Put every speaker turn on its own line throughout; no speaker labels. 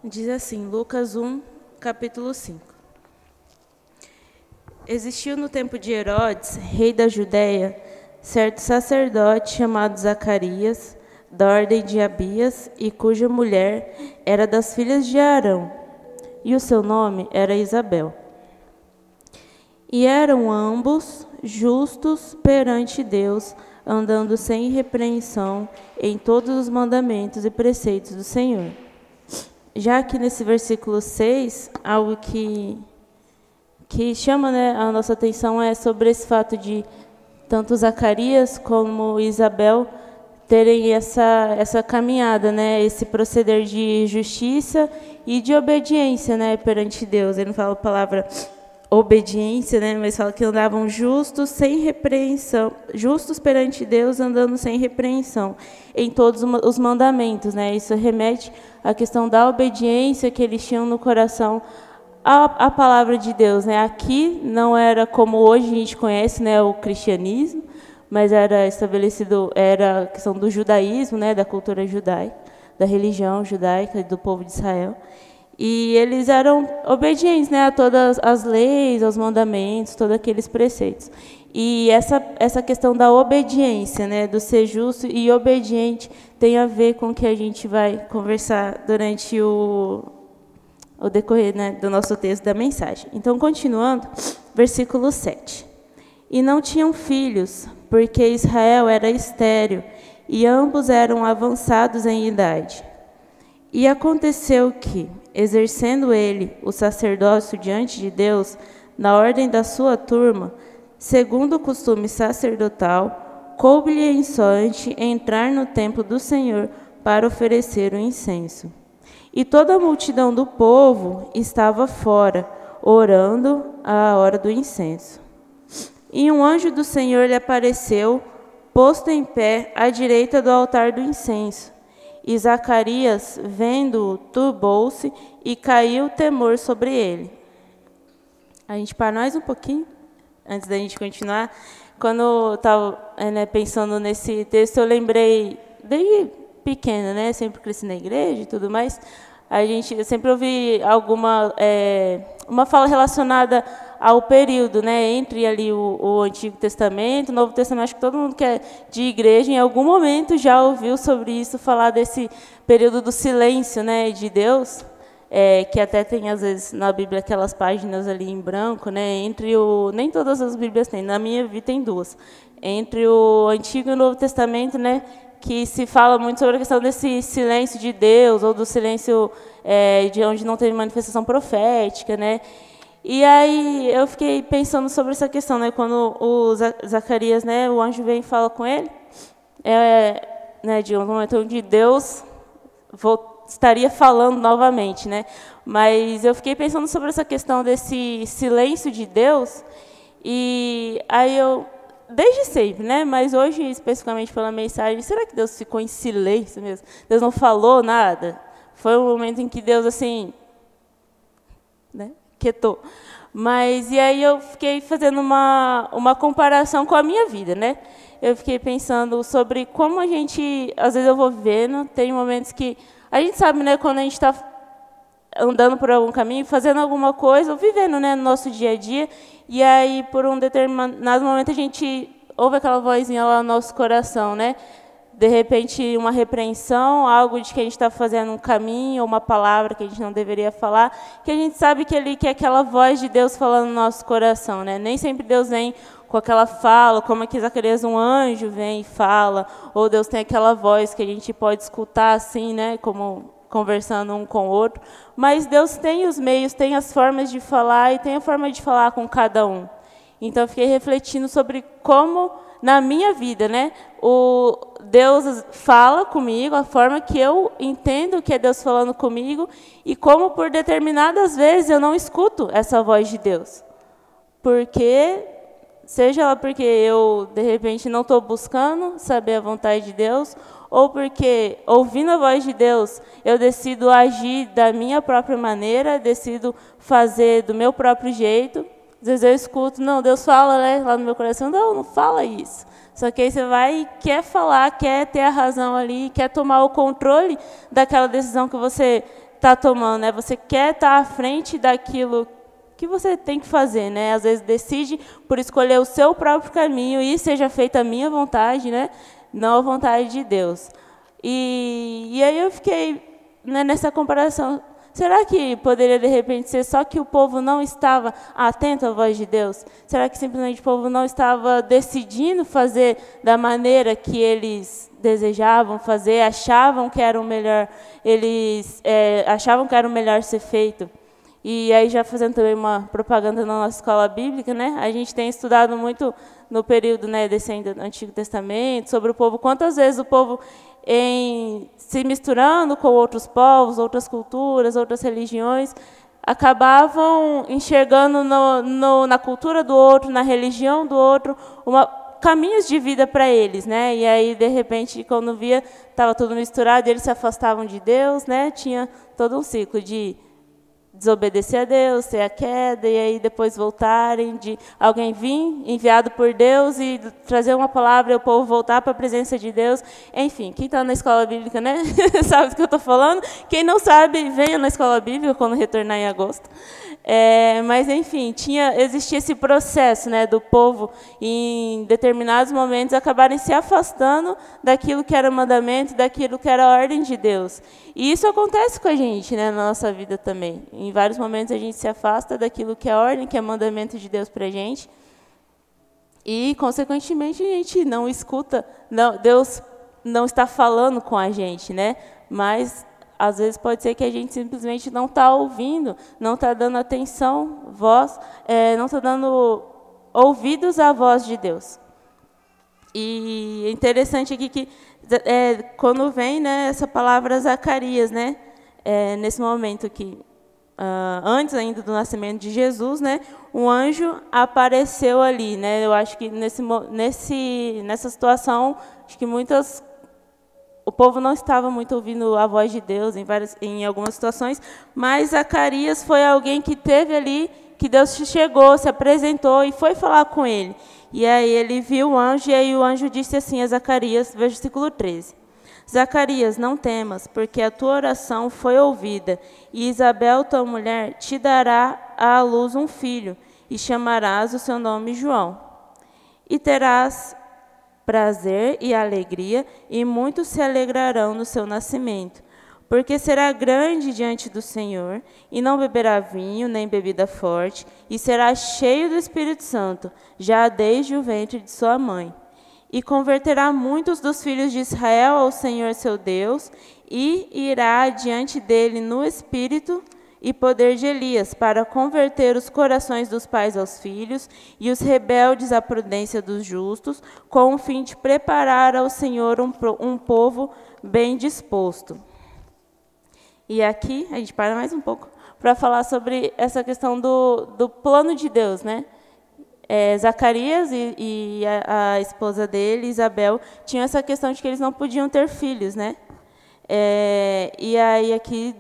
Diz assim, Lucas 1, capítulo 5. Existiu no tempo de Herodes, rei da Judéia, certo sacerdote chamado Zacarias, da ordem de Abias, e cuja mulher era das filhas de Arão, e o seu nome era Isabel. E eram ambos justos perante Deus, andando sem repreensão em todos os mandamentos e preceitos do Senhor. Já que nesse versículo 6, algo que chama, né, a nossa atenção é sobre esse fato de tanto Zacarias como Isabel terem essa caminhada, né, esse proceder de justiça e de obediência, né, perante Deus. Ele não fala a palavra obediência, né, mas fala que andavam justos, sem repreensão, justos perante Deus, andando sem repreensão em todos os mandamentos, né? Isso remete à questão da obediência que eles tinham no coração à palavra de Deus, né? Aqui não era como hoje a gente conhece, né, o cristianismo, mas era estabelecido, era a questão do judaísmo, né, da cultura judaica, da religião judaica do povo de Israel. E eles eram obedientes, né, a todas as leis, aos mandamentos, todos aqueles preceitos. E essa questão da obediência, né, do ser justo e obediente, tem a ver com o que a gente vai conversar durante o decorrer, né, do nosso texto da mensagem. Então, continuando, versículo 7. E não tinham filhos, porque Israel era estéril, e ambos eram avançados em idade. E aconteceu que, exercendo ele o sacerdócio diante de Deus, na ordem da sua turma, segundo o costume sacerdotal, coube-lhe em sorte entrar no templo do Senhor para oferecer o incenso. E toda a multidão do povo estava fora, orando à hora do incenso. E um anjo do Senhor lhe apareceu, posto em pé à direita do altar do incenso. E Zacarias, vendo-o, turbou-se e caiu o temor sobre ele. A gente para mais um pouquinho, antes da gente continuar. Quando eu estava pensando nesse texto, eu lembrei, desde pequena, né, sempre cresci na igreja e tudo mais, eu sempre ouvi uma fala relacionada ao período, né, entre ali o Antigo Testamento, o Novo Testamento. Acho que todo mundo que é de igreja, em algum momento, já ouviu sobre isso, falar desse período do silêncio, né, de Deus, que até tem, às vezes, na Bíblia, aquelas páginas ali em branco, né, nem todas as Bíblias têm, na minha vida tem duas, entre o Antigo e o Novo Testamento, né, que se fala muito sobre a questão desse silêncio de Deus, ou do silêncio de onde não teve manifestação profética, né. E aí eu fiquei pensando sobre essa questão, né, quando o Zacarias, né, o anjo vem e fala com ele, né, de um momento onde Deus estaria falando novamente, né, mas eu fiquei pensando sobre essa questão desse silêncio de Deus, e aí desde sempre, né, mas hoje, especificamente pela mensagem, será que Deus ficou em silêncio mesmo? Deus não falou nada? Foi um momento em que Deus, assim, né, quietou. Mas, e aí eu fiquei fazendo uma comparação com a minha vida, né? Eu fiquei pensando sobre como a gente, às vezes eu vou vivendo, tem momentos que a gente sabe, né, quando a gente está andando por algum caminho, fazendo alguma coisa, ou vivendo, né, no nosso dia a dia, e aí, por um determinado momento, a gente ouve aquela vozinha lá no nosso coração, né? De repente, uma repreensão, algo de que a gente está fazendo um caminho, ou uma palavra que a gente não deveria falar, que a gente sabe que é aquela voz de Deus falando no nosso coração, né? Nem sempre Deus vem com aquela fala, como aqui Zacarias, um anjo vem e fala, ou Deus tem aquela voz que a gente pode escutar assim, né? Como conversando um com o outro, mas Deus tem os meios, tem as formas de falar e tem a forma de falar com cada um. Então, eu fiquei refletindo sobre como, na minha vida, né, Deus fala comigo, a forma que eu entendo que é Deus falando comigo, e como, por determinadas vezes, eu não escuto essa voz de Deus. Seja lá porque eu, de repente, não estou buscando saber a vontade de Deus, ou porque, ouvindo a voz de Deus, eu decido agir da minha própria maneira, decido fazer do meu próprio jeito. Às vezes eu escuto, não, Deus fala, né, lá no meu coração, não fala isso. Só que aí você vai e quer falar, quer ter a razão ali, quer tomar o controle daquela decisão que você está tomando, né? Você quer estar à frente daquilo que você tem que fazer, né? Às vezes decide por escolher o seu próprio caminho e seja feita a minha vontade, né? Não a vontade de Deus. E aí eu fiquei, né, nessa comparação. Será que poderia, de repente, ser só que o povo não estava atento à voz de Deus? Será que simplesmente o povo não estava decidindo fazer da maneira que eles desejavam fazer, achavam que era o melhor, achavam que era o melhor ser feito? E aí, já fazendo também uma propaganda na nossa escola bíblica, né? A gente tem estudado muito no período, né, desse Antigo Testamento, sobre o povo, quantas vezes o povo, se misturando com outros povos, outras culturas, outras religiões, acabavam enxergando na cultura do outro, na religião do outro, caminhos de vida para eles, né? E aí, de repente, quando via, estava tudo misturado, eles se afastavam de Deus, né? Tinha todo um ciclo de desobedecer a Deus, ter a queda, e aí depois voltarem, de alguém vir, enviado por Deus, e trazer uma palavra e o povo voltar para a presença de Deus. Enfim, quem está na escola bíblica, né, sabe do que eu estou falando. Quem não sabe, venha na escola bíblica quando retornar em agosto. Mas, enfim, existia esse processo, né, do povo, em determinados momentos, acabarem se afastando daquilo que era mandamento, daquilo que era a ordem de Deus. E isso acontece com a gente, né, na nossa vida também. Em vários momentos a gente se afasta daquilo que é ordem, que é mandamento de Deus para a gente. E, consequentemente, a gente não escuta, Deus não está falando com a gente, né? Mas, às vezes, pode ser que a gente simplesmente não está ouvindo, não está dando atenção, não está dando ouvidos à voz de Deus. E é interessante aqui que, quando vem, né, essa palavra Zacarias, né, nesse momento aqui, antes ainda do nascimento de Jesus, né, um anjo apareceu ali, né? Eu acho que nessa situação, acho que o povo não estava muito ouvindo a voz de Deus em algumas situações, mas Zacarias foi alguém que teve ali, que Deus chegou, se apresentou e foi falar com ele. E aí ele viu o anjo, e aí o anjo disse assim a Zacarias, versículo 13. Zacarias, não temas, porque a tua oração foi ouvida, e Isabel, tua mulher, te dará à luz um filho, e chamarás o seu nome João. E terás prazer e alegria, e muitos se alegrarão no seu nascimento, porque será grande diante do Senhor, e não beberá vinho, nem bebida forte, e será cheio do Espírito Santo, já desde o ventre de sua mãe. E converterá muitos dos filhos de Israel ao Senhor seu Deus, e irá diante dele no espírito e poder de Elias, para converter os corações dos pais aos filhos, e os rebeldes à prudência dos justos, com o fim de preparar ao Senhor um povo bem disposto. E aqui, a gente para mais um pouco, para falar sobre essa questão do plano de Deus, né? Zacarias e a esposa dele, Isabel, tinham essa questão de que eles não podiam ter filhos, né? E aí aqui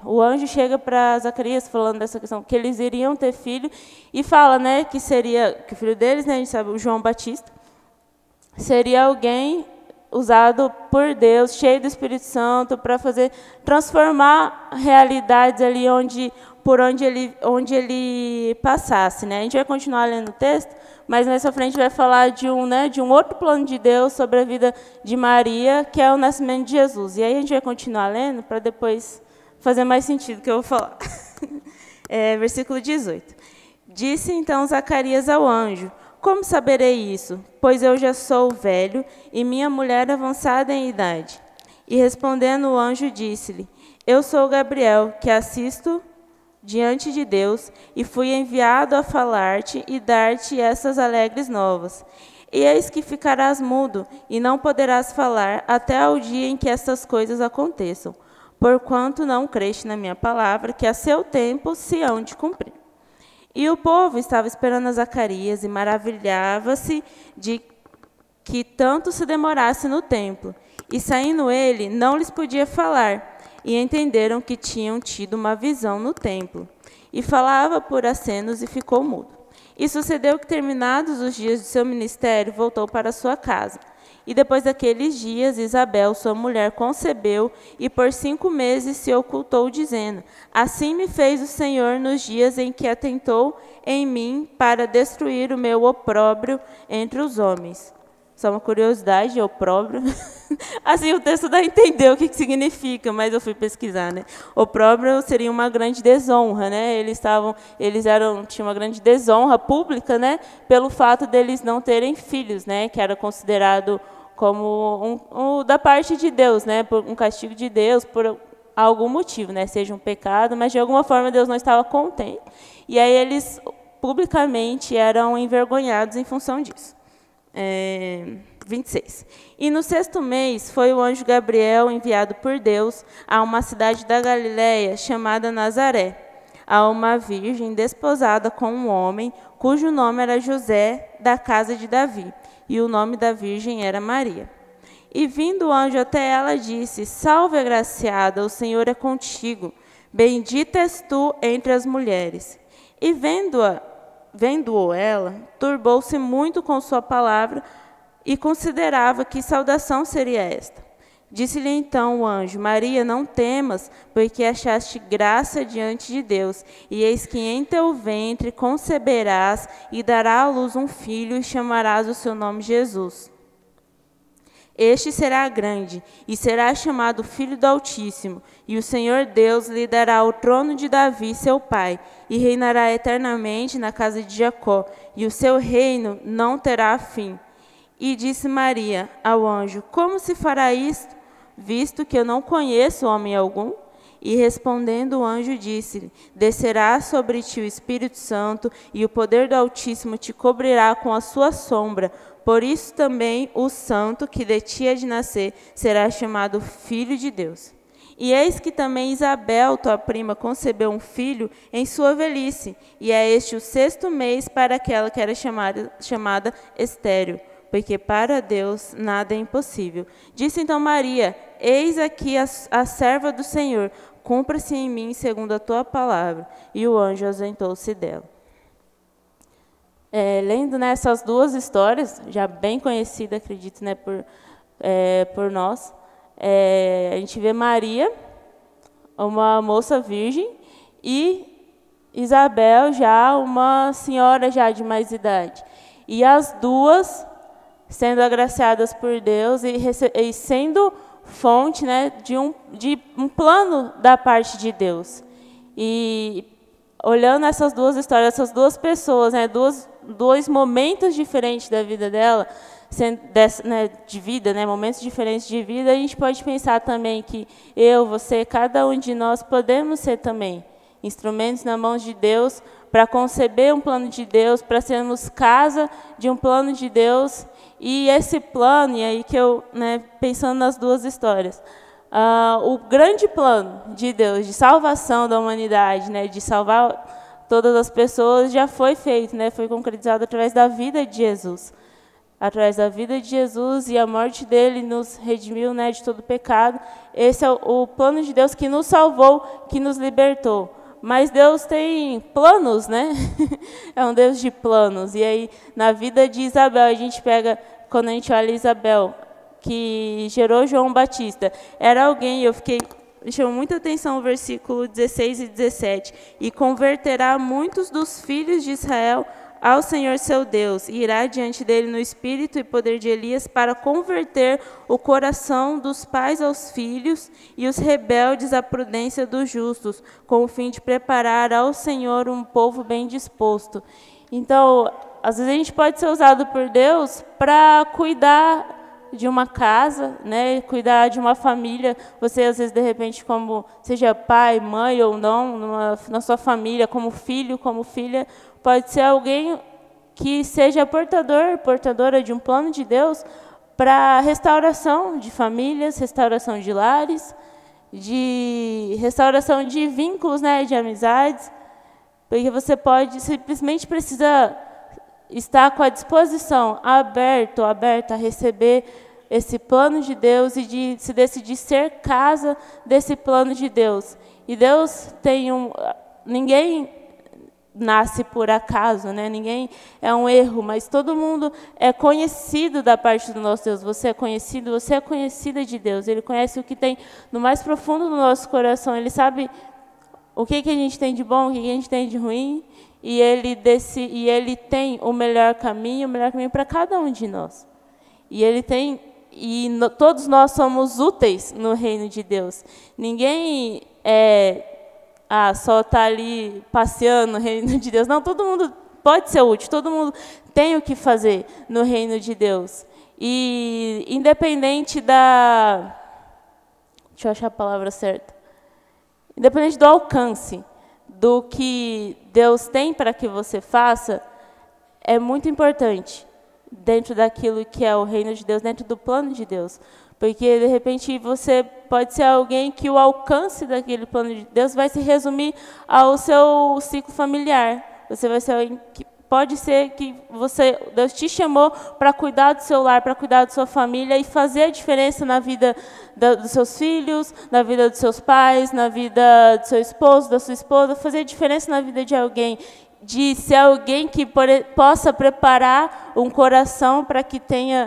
o anjo chega para Zacarias falando dessa questão, que eles iriam ter filho, e fala, né, que o filho deles, né, a gente sabe, o João Batista, seria alguém usado por Deus, cheio do Espírito Santo, para transformar realidades ali por onde ele passasse, né? A gente vai continuar lendo o texto, mas mais à frente vai falar de um outro plano de Deus sobre a vida de Maria, que é o nascimento de Jesus. E aí a gente vai continuar lendo para depois fazer mais sentido o que eu vou falar. Versículo 18. Disse então Zacarias ao anjo: como saberei isso? Pois eu já sou velho e minha mulher avançada em idade. E respondendo o anjo disse-lhe: eu sou Gabriel, que assisto diante de Deus, e fui enviado a falar-te e dar-te essas alegres novas. E eis que ficarás mudo, e não poderás falar até ao dia em que estas coisas aconteçam, porquanto não creste na minha palavra, que a seu tempo se hão de cumprir. E o povo estava esperando a Zacarias, e maravilhava-se de que tanto se demorasse no templo. E saindo ele, não lhes podia falar, e entenderam que tinham tido uma visão no templo. E falava por acenos e ficou mudo. E sucedeu que, terminados os dias de seu ministério, voltou para sua casa. E depois daqueles dias, Isabel, sua mulher, concebeu e por 5 meses se ocultou, dizendo: Assim me fez o Senhor nos dias em que atentou em mim para destruir o meu opróbrio entre os homens. Só uma curiosidade, opróbrio. Assim, o texto dá a entender o que significa, mas eu fui pesquisar, né? Opróbrio seria uma grande desonra, né? Tinham uma grande desonra pública, né? Pelo fato deles não terem filhos, né? Que era considerado como da parte de Deus, né? Por um castigo de Deus, por algum motivo, né? Seja um pecado, mas de alguma forma Deus não estava contente. E aí eles publicamente eram envergonhados em função disso. 26. E no 6º mês foi o anjo Gabriel enviado por Deus a uma cidade da Galiléia chamada Nazaré, a uma virgem desposada com um homem cujo nome era José, da casa de Davi, e o nome da virgem era Maria. E vindo o anjo até ela, disse: Salve, agraciada, o Senhor é contigo, bendita és tu entre as mulheres. E vendo-o ela, turbou-se muito com sua palavra e considerava que saudação seria esta. Disse-lhe então o anjo: Maria, não temas, porque achaste graça diante de Deus. E eis que em teu ventre conceberás e dará à luz um filho e chamarás o seu nome Jesus. Este será grande e será chamado Filho do Altíssimo, e o Senhor Deus lhe dará o trono de Davi, seu pai, e reinará eternamente na casa de Jacó, e o seu reino não terá fim. E disse Maria ao anjo: Como se fará isto, visto que eu não conheço homem algum? E respondendo o anjo disse-lhe: Descerá sobre ti o Espírito Santo, e o poder do Altíssimo te cobrirá com a sua sombra. Por isso também o santo que de ti há de nascer será chamado Filho de Deus. E eis que também Isabel, tua prima, concebeu um filho em sua velhice, e é este o 6º mês para aquela que era chamada estéril, porque para Deus nada é impossível. Disse então Maria: Eis aqui a serva do Senhor, cumpra-se em mim segundo a tua palavra. E o anjo ausentou-se dela. Lendo essas 2 histórias, já bem conhecidas, acredito, né, por nós, a gente vê Maria, uma moça virgem, e Isabel, já uma senhora já de mais idade. E as duas sendo agraciadas por Deus e sendo fonte, né, de um plano da parte de Deus. E olhando essas 2 histórias, essas 2 pessoas, né, dois momentos diferentes da vida dela, de vida, né, momentos diferentes de vida, a gente pode pensar também que eu, você, cada um de nós podemos ser também instrumentos na mão de Deus para conceber um plano de Deus, para sermos casa de um plano de Deus. E esse plano, e aí que eu, né, pensando nas 2 histórias, o grande plano de Deus, de salvação da humanidade, né, de salvar todas as pessoas, já foi feito, né, foi concretizado através da vida de Jesus. Através da vida de Jesus e a morte dele nos redimiu, né, de todo pecado. Esse é o plano de Deus que nos salvou, que nos libertou. Mas Deus tem planos, né? É um Deus de planos. E aí, na vida de Isabel, a gente pega, quando a gente olha Isabel, que gerou João Batista, era alguém, me chamou muita atenção o versículo 16 e 17, e converterá muitos dos filhos de Israel ao Senhor seu Deus, e irá diante dele no espírito e poder de Elias para converter o coração dos pais aos filhos e os rebeldes à prudência dos justos, com o fim de preparar ao Senhor um povo bem disposto. Então, às vezes a gente pode ser usado por Deus para cuidar de uma casa, né, cuidar de uma família. Você, às vezes, de repente, como seja pai, mãe ou não, na sua família, como filho, como filha, pode ser alguém que seja portadora de um plano de Deus para restauração de famílias, restauração de lares, de restauração de vínculos, né, de amizades, porque você simplesmente precisa estar com a disposição aberta a receber esse plano de Deus e de se decidir ser casa desse plano de Deus. E Deus tem ninguém nasce por acaso, né? Ninguém é um erro, mas todo mundo é conhecido da parte do nosso Deus. Você é conhecido, você é conhecida de Deus. Ele conhece o que tem no mais profundo do nosso coração. Ele sabe o que a gente tem de bom, o que a gente tem de ruim, e ele tem o melhor caminho para cada um de nós. Todos nós somos úteis no reino de Deus. Ninguém só está ali passeando no reino de Deus. Não, todo mundo pode ser útil, todo mundo tem o que fazer no reino de Deus. E independente da... Deixa eu achar a palavra certa. Independente do alcance do que Deus tem para que você faça, é muito importante dentro daquilo que é o reino de Deus, dentro do plano de Deus. Porque, de repente, você pode ser alguém que o alcance daquele plano de Deus vai se resumir ao seu ciclo familiar. Você vai ser alguém que pode ser que Deus te chamou para cuidar do seu lar, para cuidar da sua família e fazer a diferença na vida dos seus filhos, na vida dos seus pais, na vida do seu esposo, da sua esposa, fazer a diferença na vida de alguém, de ser alguém que possa preparar um coração para que tenha,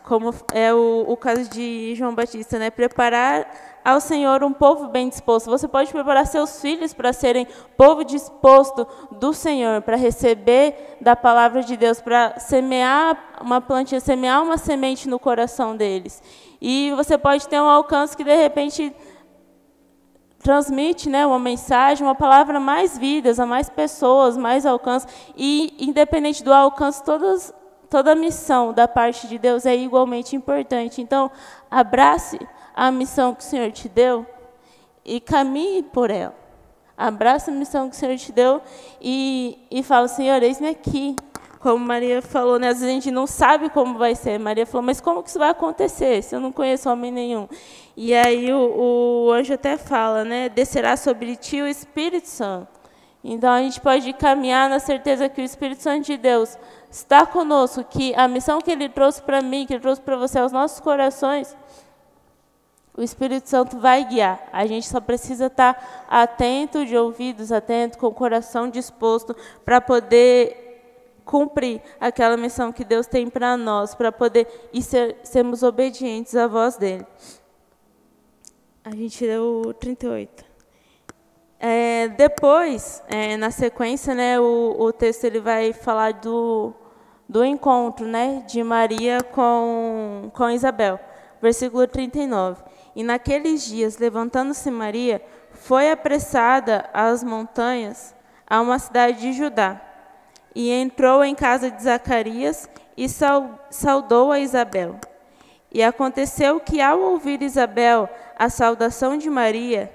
como é o caso de João Batista, né? Preparar ao Senhor um povo bem disposto. Você pode preparar seus filhos para serem povo disposto do Senhor, para receber da palavra de Deus, para semear uma plantinha, semear uma semente no coração deles. E você pode ter um alcance que, de repente, transmite, né, uma mensagem, uma palavra a mais vidas, a mais pessoas, mais alcance. E, independente do alcance, toda a missão da parte de Deus é igualmente importante. Então, abrace a missão que o Senhor te deu e caminhe por ela. Abrace a missão que o Senhor te deu e fala, Senhor, eis-me aqui. Como Maria falou, né, às vezes a gente não sabe como vai ser. Maria falou, mas como que isso vai acontecer se eu não conheço homem nenhum? E aí o anjo até fala, né, descerá sobre ti o Espírito Santo. Então, a gente pode caminhar na certeza que o Espírito Santo de Deus está conosco, que a missão que Ele trouxe para mim, que Ele trouxe para você, aos nossos corações, o Espírito Santo vai guiar. A gente só precisa estar atento, de ouvidos atentos, com o coração disposto, para poder cumprir aquela missão que Deus tem para nós, para poder sermos obedientes à voz dEle. A gente leu o 38. Depois, na sequência, né, o texto ele vai falar do encontro, né, de Maria com Isabel. Versículo 39. E naqueles dias, levantando-se Maria, foi apressada às montanhas, a uma cidade de Judá, e entrou em casa de Zacarias e saudou a Isabel. E aconteceu que, ao ouvir Isabel a saudação de Maria,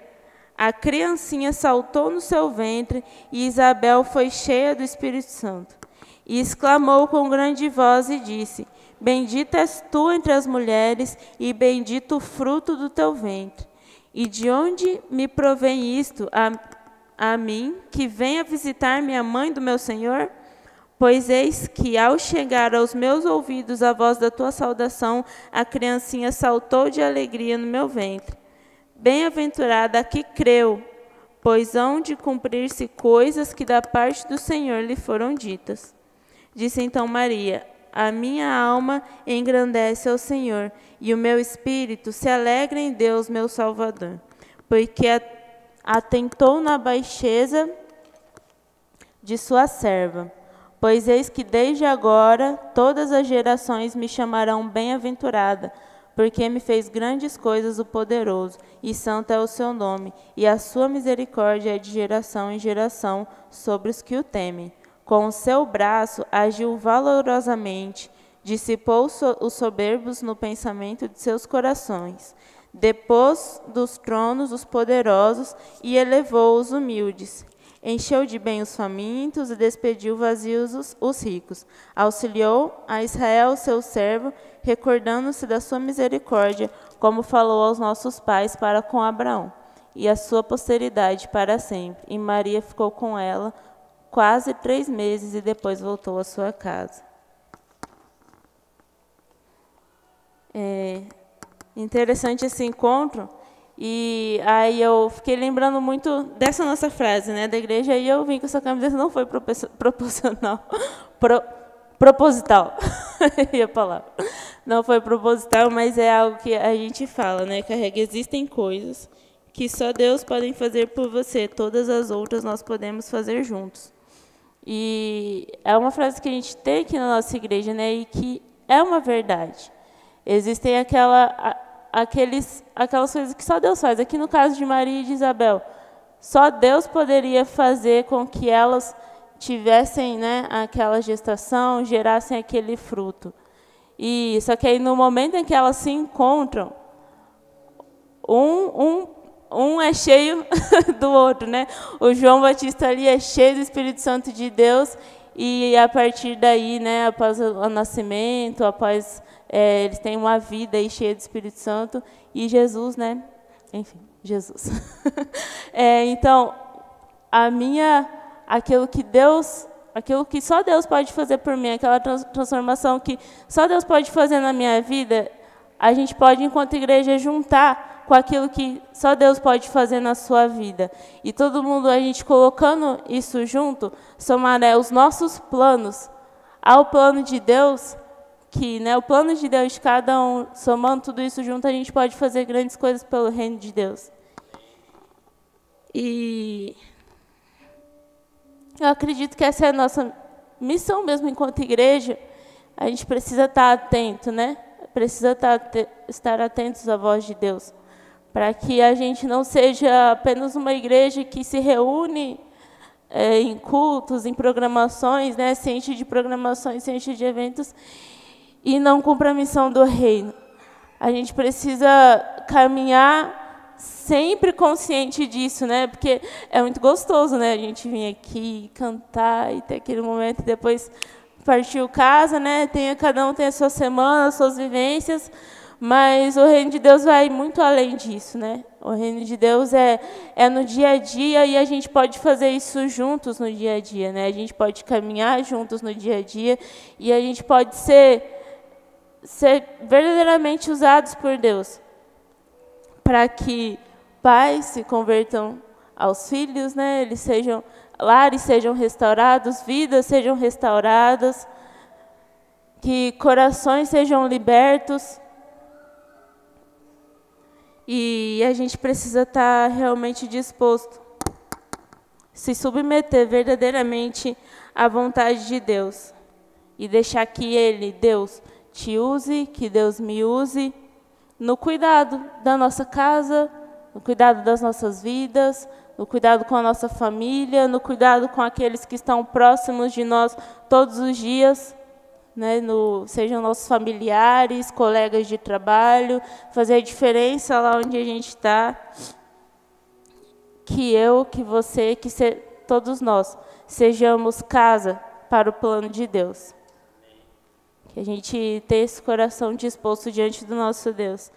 a criancinha saltou no seu ventre, e Isabel foi cheia do Espírito Santo. E exclamou com grande voz e disse, bendita és tu entre as mulheres, e bendito o fruto do teu ventre. E de onde me provém isto a mim, que venha visitar-me a mãe do meu Senhor? Pois eis que, ao chegar aos meus ouvidos a voz da tua saudação, a criancinha saltou de alegria no meu ventre. Bem-aventurada a que creu, pois hão de cumprir-se coisas que da parte do Senhor lhe foram ditas. Disse então Maria, a minha alma engrandece ao Senhor, e o meu espírito se alegra em Deus, meu Salvador, porque atentou na baixeza de sua serva. Pois eis que desde agora todas as gerações me chamarão bem-aventurada, porque me fez grandes coisas o poderoso, e santo é o seu nome, e a sua misericórdia é de geração em geração sobre os que o temem. Com o seu braço agiu valorosamente, dissipou os soberbos no pensamento de seus corações, depôs dos tronos os poderosos e elevou os humildes. Encheu de bem os famintos e despediu vazios os ricos. Auxiliou a Israel, seu servo, recordando-se da sua misericórdia, como falou aos nossos pais para com Abraão, e a sua posteridade para sempre. E Maria ficou com ela quase 3 meses e depois voltou à sua casa. É interessante esse encontro, E aí eu fiquei lembrando muito dessa nossa frase, né, da igreja, e eu vim com essa camiseta, não foi proporcional, proposital, ia falar. Não foi proposital, mas é algo que a gente fala, né, carrega, existem coisas que só Deus pode fazer por você, todas as outras nós podemos fazer juntos. E é uma frase que a gente tem aqui na nossa igreja, né, e que é uma verdade. Existem aquelas coisas que só Deus faz. Aqui no caso de Maria e de Isabel, só Deus poderia fazer com que elas tivessem, né, aquela gestação, gerassem aquele fruto. E só que aí no momento em que elas se encontram, um é cheio do outro, né? O João Batista ali é cheio do Espírito Santo de Deus, e a partir daí, né, após o nascimento, após eles têm uma vida aí cheia do Espírito Santo, e Jesus, né? Enfim, Jesus. Então, aquilo que só Deus pode fazer por mim, aquela transformação que só Deus pode fazer na minha vida, a gente pode, enquanto igreja, juntar com aquilo que só Deus pode fazer na sua vida. E todo mundo, a gente colocando isso junto, somar, né, os nossos planos ao plano de Deus, que, né, o plano de Deus de cada um, somando tudo isso junto, a gente pode fazer grandes coisas pelo reino de Deus. E eu acredito que essa é a nossa missão mesmo enquanto igreja. A gente precisa estar atento, né? Precisa estar atentos à voz de Deus, para que a gente não seja apenas uma igreja que se reúne em cultos, em programações, né? Ciente de programações, ciente de eventos, e não cumpra a missão do reino. A gente precisa caminhar sempre consciente disso, né? Porque é muito gostoso, né? A gente vir aqui cantar e ter aquele momento, e depois partiu casa, né? Cada um tem a sua semana, as suas vivências, mas o reino de Deus vai muito além disso, né? O reino de Deus é no dia a dia, e a gente pode fazer isso juntos no dia a dia, né? A gente pode caminhar juntos no dia a dia, e a gente pode ser verdadeiramente usados por Deus para que pais se convertam aos filhos, né? Lares sejam restaurados, vidas sejam restauradas, que corações sejam libertos. E a gente precisa estar realmente disposto, se submeter verdadeiramente à vontade de Deus e deixar que Deus, te use, que Deus me use no cuidado da nossa casa, no cuidado das nossas vidas, no cuidado com a nossa família, no cuidado com aqueles que estão próximos de nós todos os dias, né? Sejam nossos familiares, colegas de trabalho, fazer a diferença lá onde a gente está. Que eu, que você, todos nós sejamos casa para o plano de Deus. Que a gente tenha esse coração disposto diante do nosso Deus.